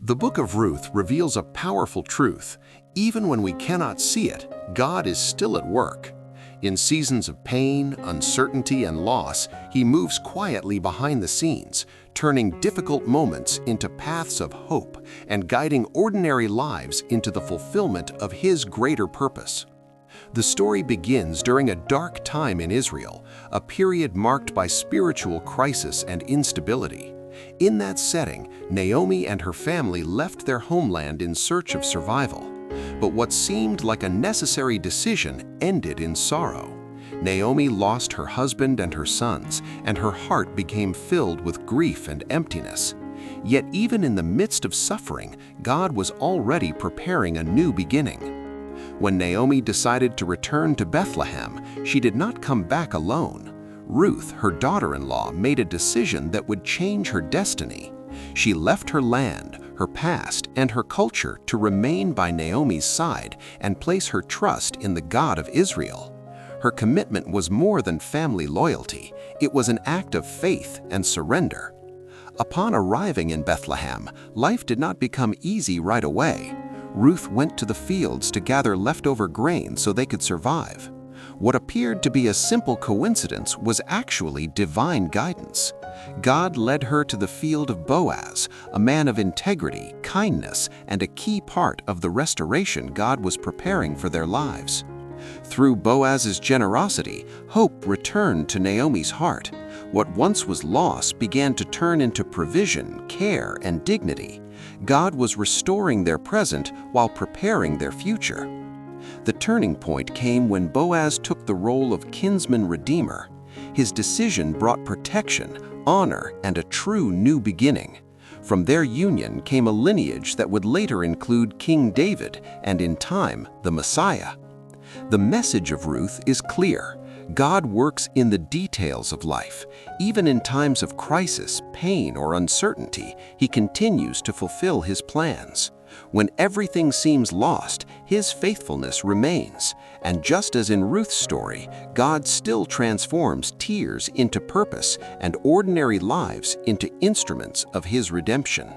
The book of Ruth reveals a powerful truth. Even when we cannot see it, God is still at work. In seasons of pain, uncertainty, and loss, He moves quietly behind the scenes, turning difficult moments into paths of hope and guiding ordinary lives into the fulfillment of His greater purpose. The story begins during a dark time in Israel, a period marked by spiritual crisis and instability. In that setting, Naomi and her family left their homeland in search of survival. But what seemed like a necessary decision ended in sorrow. Naomi lost her husband and her sons, and her heart became filled with grief and emptiness. Yet even in the midst of suffering, God was already preparing a new beginning. When Naomi decided to return to Bethlehem, she did not come back alone. Ruth, her daughter-in-law, made a decision that would change her destiny. She left her land, her past, and her culture to remain by Naomi's side and place her trust in the God of Israel. Her commitment was more than family loyalty. It was an act of faith and surrender. Upon arriving in Bethlehem, life did not become easy right away. Ruth went to the fields to gather leftover grain so they could survive. What appeared to be a simple coincidence was actually divine guidance. God led her to the field of Boaz, a man of integrity, kindness, and a key part of the restoration God was preparing for their lives. Through Boaz's generosity, hope returned to Naomi's heart. What once was loss began to turn into provision, care, and dignity. God was restoring their present while preparing their future. The turning point came when Boaz took the role of kinsman redeemer. His decision brought protection, honor, and a true new beginning. From their union came a lineage that would later include King David and, in time, the Messiah. The message of Ruth is clear. God works in the details of life. Even in times of crisis, pain, or uncertainty, He continues to fulfill His plans. When everything seems lost, His faithfulness remains. And just as in Ruth's story, God still transforms tears into purpose and ordinary lives into instruments of His redemption.